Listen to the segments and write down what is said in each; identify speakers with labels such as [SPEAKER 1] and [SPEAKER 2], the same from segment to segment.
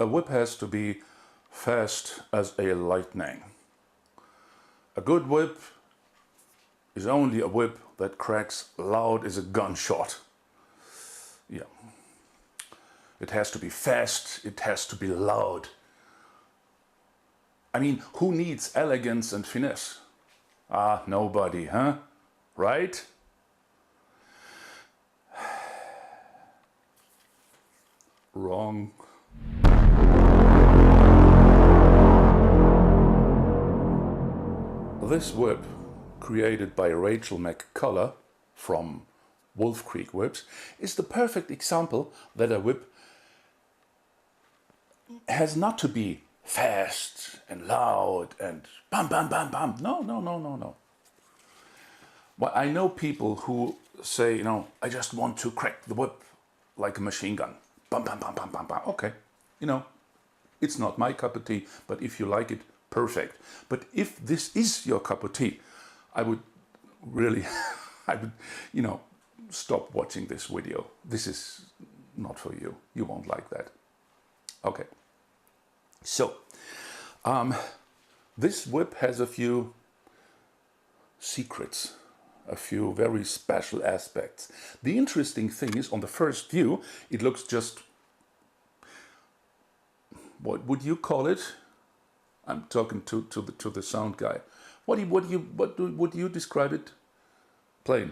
[SPEAKER 1] A whip has to be fast as a lightning. A good whip is only a whip that cracks loud as a gunshot. Yeah. It has to be fast, it has to be loud. I mean, who needs elegance and finesse? Ah, nobody, huh? Right? Wrong. This whip, created by Rachel McCullough from Wolf Creek Whips, is the perfect example that a whip has not to be fast and loud and bam, bam, bam, bam. No, no, no, no, no. Well, I know people who say, you know, I just want to crack the whip like a machine gun. Bam, bam, bam, bam, bam, bam. Okay, you know, it's not my cup of tea, but if you like it, perfect. But if this is your cup of tea, I would really, I would, you know, stop watching this video. This is not for you. You won't like that. Okay. So, this whip has a few secrets, a few very special aspects. The interesting thing is, on the first view, it looks just, what would you call it? I'm talking to the sound guy. What would you describe it? Plain.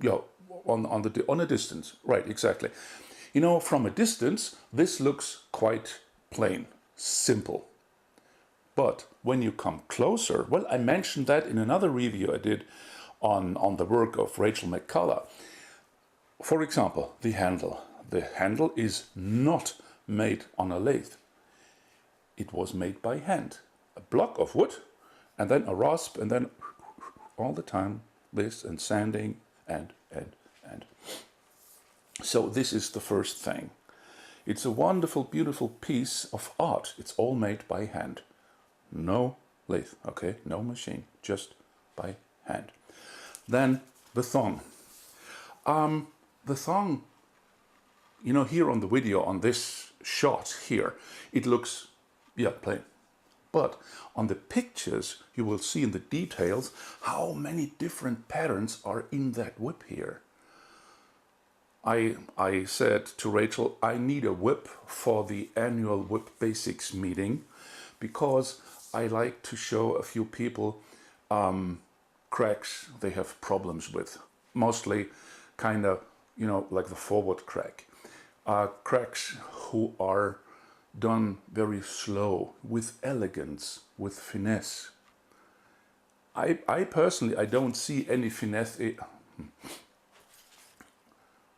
[SPEAKER 1] Yeah, on a distance. Right, exactly. You know, from a distance, this looks quite plain, simple. But when you come closer, well, I mentioned that in another review I did on the work of Rachel McCullough. For example, the handle. The handle is not made on a lathe. It was made by hand. A block of wood, and then a rasp, and then all the time this, and sanding, and. So this is the first thing. It's a wonderful, beautiful piece of art. It's all made by hand. No lathe, okay? No machine, just by hand. Then the thong. The thong, you know, here on the video, on this shot here, it looks, yeah, plain. But on the pictures, you will see in the details how many different patterns are in that whip here. I said to Rachel, I need a whip for the annual Whip Basics meeting, because I like to show a few people cracks they have problems with. Mostly kind of, you know, like the forward crack. Cracks who are done very slow, with elegance, with finesse. I personally, I don't see any finesse.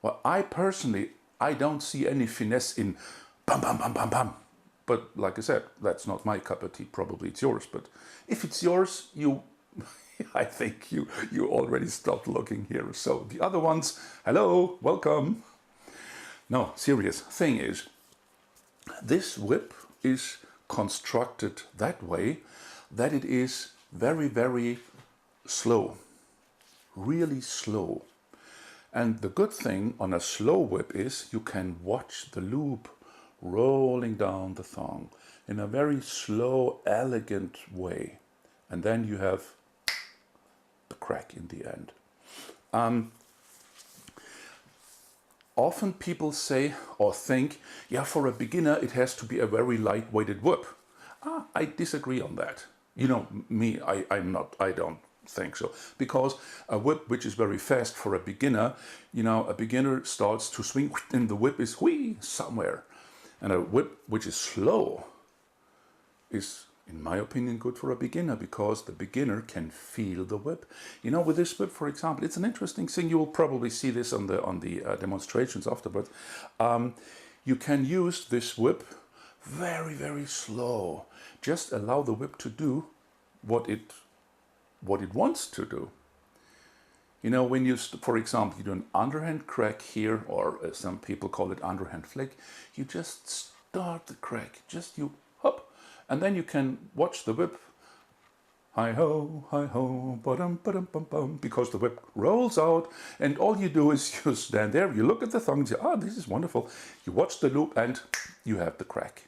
[SPEAKER 1] Well, I don't see any finesse in bam, bam, bam, bam, bam. But like I said, that's not my cup of tea. Probably it's yours. But if it's yours, I think you already stopped looking here. So the other ones, hello, welcome. No, serious thing is, this whip is constructed that way that it is very, very slow, really slow. And the good thing on a slow whip is you can watch the loop rolling down the thong in a very slow, elegant way. And then you have the crack in the end. Often people say or think, yeah, for a beginner it has to be a very light-weighted whip. I disagree on that. You know me, I don't think so. Because a whip which is very fast for a beginner, you know, a beginner starts to swing and the whip is whee somewhere. And a whip which is slow is, in my opinion, good for a beginner, because the beginner can feel the whip. You know, with this whip, for example, it's an interesting thing. You will probably see this on the demonstrations afterwards. You can use this whip very, very slow. Just allow the whip to do what it wants to do. You know, when you, for example, you do an underhand crack here, or some people call it underhand flick, you just start the crack, just you hop, and then you can watch the whip Hi ho, ba-dum, ba-dum, bum, bum, because the whip rolls out, and all you do is you stand there, you look at the thong, and say, ah, this is wonderful. You watch the loop, and you have the crack.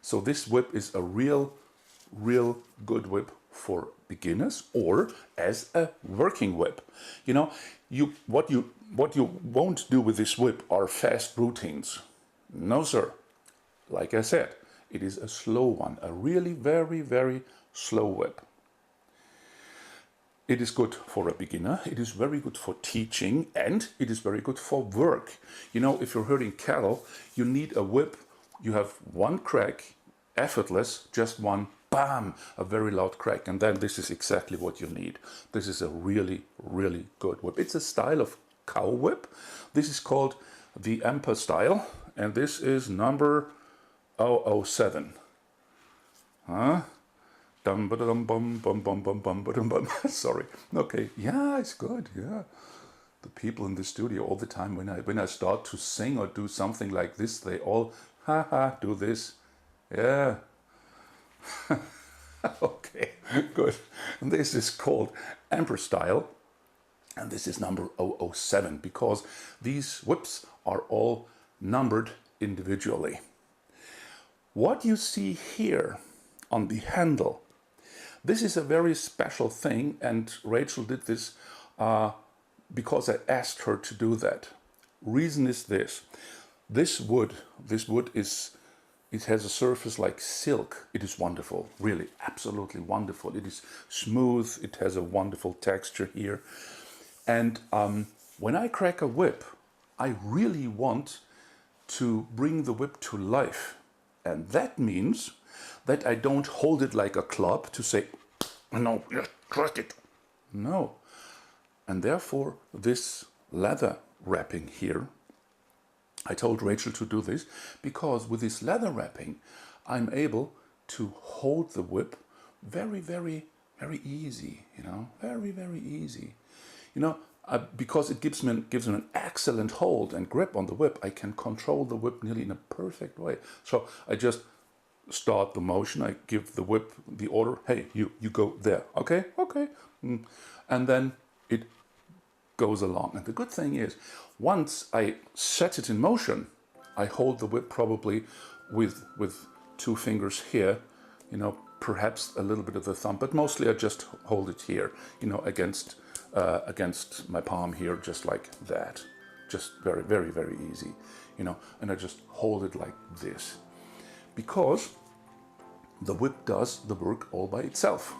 [SPEAKER 1] So this whip is a real good whip for beginners or as a working whip. You know, what you won't do with this whip are fast routines. No, sir. Like I said, it is a slow one, a really very slow whip. It is good for a beginner, it is very good for teaching, and it is very good for work. You know, if you're herding cattle, you need a whip. You have one crack, effortless, just one, bam, a very loud crack, and then this is exactly what you need. This is a really good whip. It's a style of cow whip. This is called the Emperor style, and this is number 007. Huh? Dum ba dum bum bum bum bum bum ba dum bum. Sorry. Okay. Yeah, it's good. Yeah. The people in the studio all the time when I start to sing or do something like this, they all do this. Yeah. Okay. Good. And this is called Emperor style, and this is number 007 because these whips are all numbered individually. What you see here on the handle, this is a very special thing, and Rachel did this because I asked her to do that. Reason is this: this wood is, it has a surface like silk. It is wonderful, really, absolutely wonderful. It is smooth. It has a wonderful texture here, and when I crack a whip, I really want to bring the whip to life, and that means that I don't hold it like a club to say, no, just crack it. No. And therefore, this leather wrapping here, I told Rachel to do this because with this leather wrapping, I'm able to hold the whip very easy, you know, very easy. You know, because it gives me an excellent hold and grip on the whip, I can control the whip nearly in a perfect way. So I just start the motion, I give the whip the order, hey, you go there, okay, and then it goes along. And the good thing is, once I set it in motion, I hold the whip probably with 2 fingers here, you know, perhaps a little bit of the thumb, but mostly I just hold it here, you know, against my palm here, just like that, just very easy, you know, and I just hold it like this, because the whip does the work all by itself.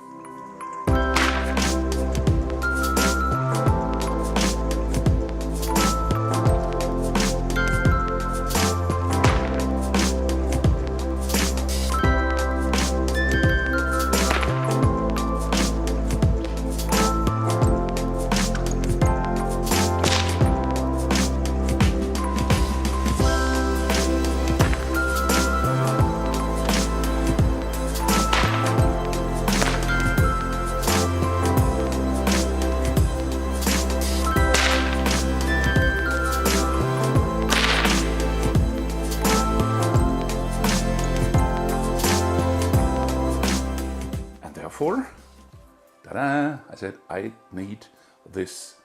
[SPEAKER 1] Ta-da! I said, I need this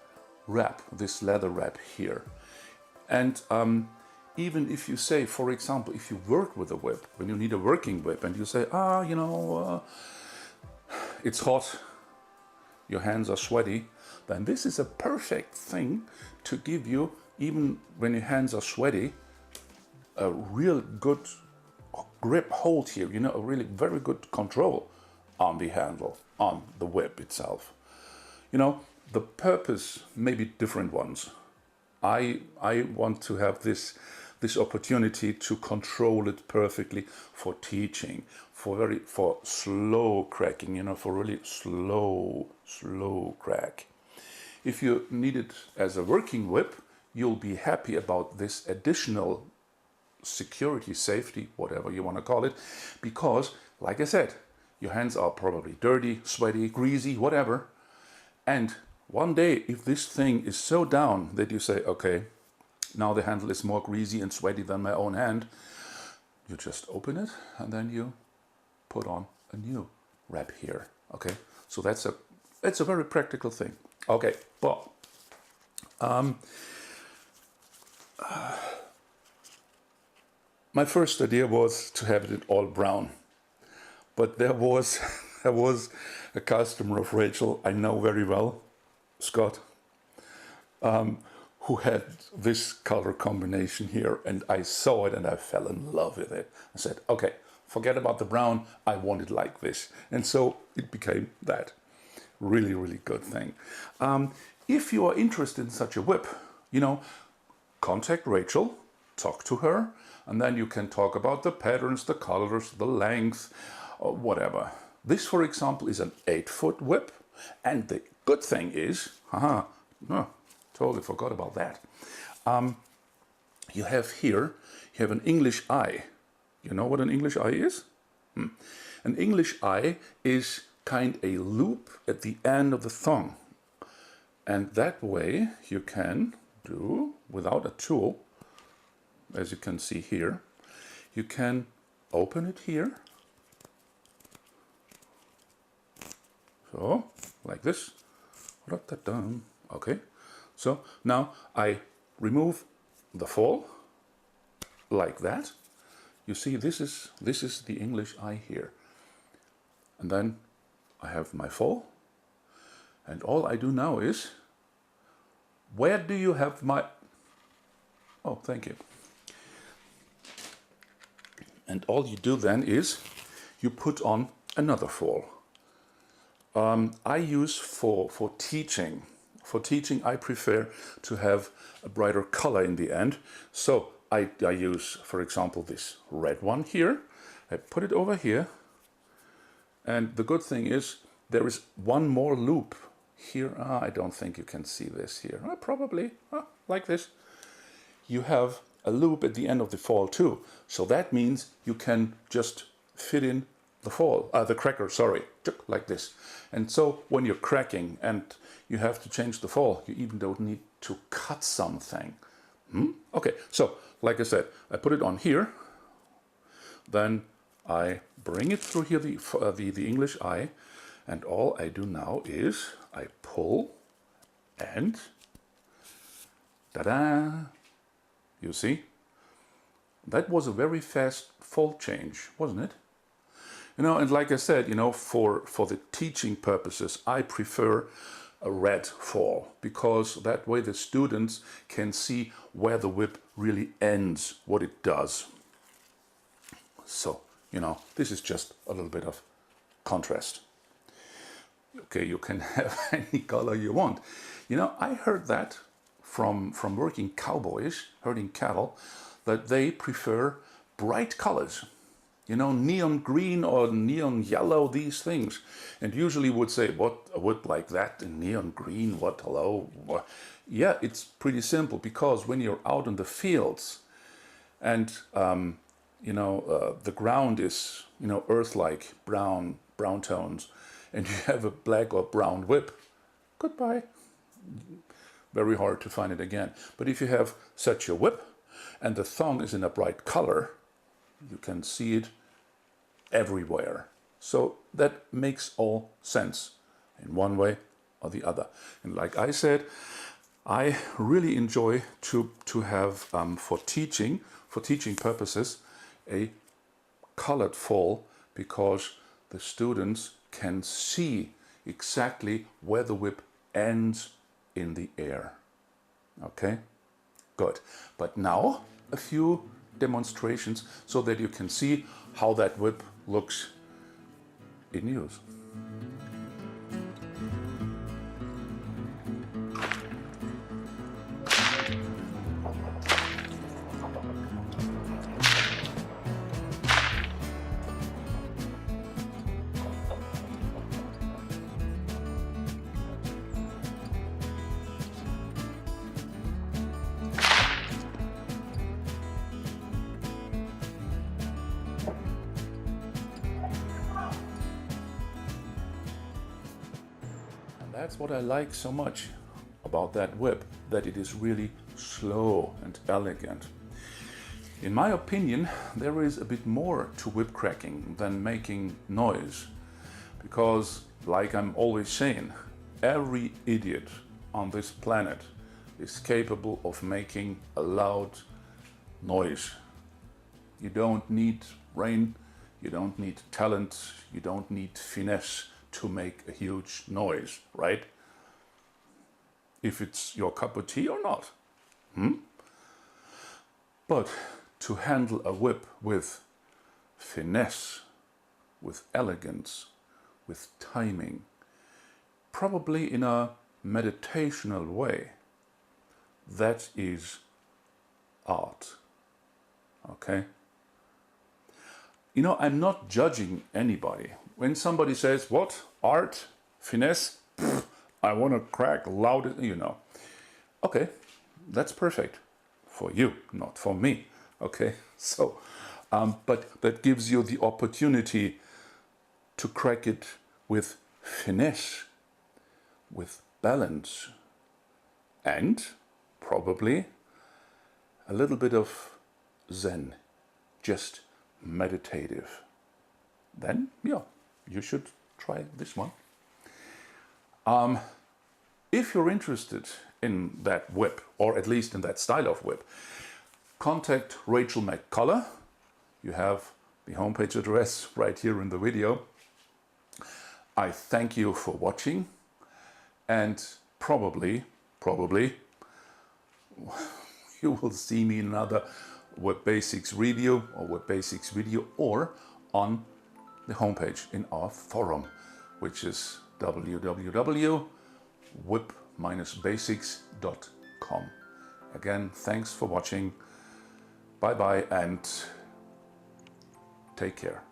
[SPEAKER 1] wrap, this leather wrap here. And even if you say, for example, if you work with a whip, when you need a working whip, and you say, you know, it's hot, your hands are sweaty, then this is a perfect thing to give you, even when your hands are sweaty, a real good grip hold here, you know, a really very good control on the handle, on the whip itself. You know, the purpose may be different ones. I want to have this opportunity to control it perfectly for teaching, for slow cracking, you know, for really slow crack. If you need it as a working whip, you'll be happy about this additional security, safety, whatever you want to call it, because, like I said, your hands are probably dirty, sweaty, greasy, whatever. And one day, if this thing is so down that you say, okay, now the handle is more greasy and sweaty than my own hand, you just open it and then you put on a new wrap here. Okay, So that's a very practical thing. Okay, but my first idea was to have it all brown, but there was there was a customer of Rachel I know very well, Scott, who had this color combination here, and I saw it and I fell in love with it. I said, okay, forget about the brown, I want it like this. And so it became that. Really, really good thing. If you are interested in such a whip, contact Rachel, talk to her, and then you can talk about the patterns, the colors, the length, or whatever. This, for example, is an 8-foot whip, and the good thing is, no, totally forgot about that. You have an English eye. You know what an English eye is? An English eye is kind a loop at the end of the thong. And that way you can do, without a tool, as you can see here, you can open it here. So, like this. Okay. So now I remove the fall, like that. You see, this is the English eye here. And then I have my fall. And all I do now is, where do you have my... Oh, thank you. And all you do then is, you put on another fall. I use for teaching. For teaching, I prefer to have a brighter color in the end. So I use, for example, this red one here. I put it over here. And the good thing is, there is one more loop here. I don't think you can see this here. Probably like this. You have a loop at the end of the fall too. So that means you can just fit in the fall, the cracker, sorry, like this. And so when you're cracking and you have to change the fall, you even don't need to cut something. Okay, so like I said, I put it on here. Then I bring it through here, the English eye, and all I do now is I pull and ta-da! You see? That was a very fast fold change, wasn't it? And like I said, for the teaching purposes, I prefer a red fall, because that way the students can see where the whip really ends, what it does. So, this is just a little bit of contrast. Okay, you can have any color you want. I heard that from working cowboys, herding cattle, that they prefer bright colors. Neon green or neon yellow, these things. And usually would say, what, a whip like that in neon green, what, hello? Yeah, it's pretty simple, because when you're out in the fields and, the ground is, earth-like, brown tones, and you have a black or brown whip, goodbye. Very hard to find it again. But if you have such a whip and the thong is in a bright color, you can see it everywhere. So that makes all sense in one way or the other. And like I said, I really enjoy to have for teaching purposes a colored fall, because the students can see exactly where the whip ends in the air. Okay, good. But now a few demonstrations so that you can see how that whip looks in use. That's what I like so much about that whip, that it is really slow and elegant. In my opinion, there is a bit more to whip cracking than making noise, because like I'm always saying, every idiot on this planet is capable of making a loud noise. You don't need brain, you don't need talent, you don't need finesse to make a huge noise, right? If it's your cup of tea or not. But to handle a whip with finesse, with elegance, with timing, probably in a meditational way, that is art. Okay? You know, I'm not judging anybody. When somebody says, what? Art? Finesse? Pfft, I want to crack loud, you know. Okay, that's perfect. For you, not for me. Okay? So, but that gives you the opportunity to crack it with finesse, with balance, and probably a little bit of Zen, just meditative. Then, yeah, you should try this one. If you're interested in that whip, or at least in that style of whip, contact Rachel McCullough. You have the homepage address right here in the video. I thank you for watching, and probably you will see me in another Web Basics review or Web Basics video, or on the homepage in our forum, which is www.whip-basics.com. Again, thanks for watching. Bye bye and take care.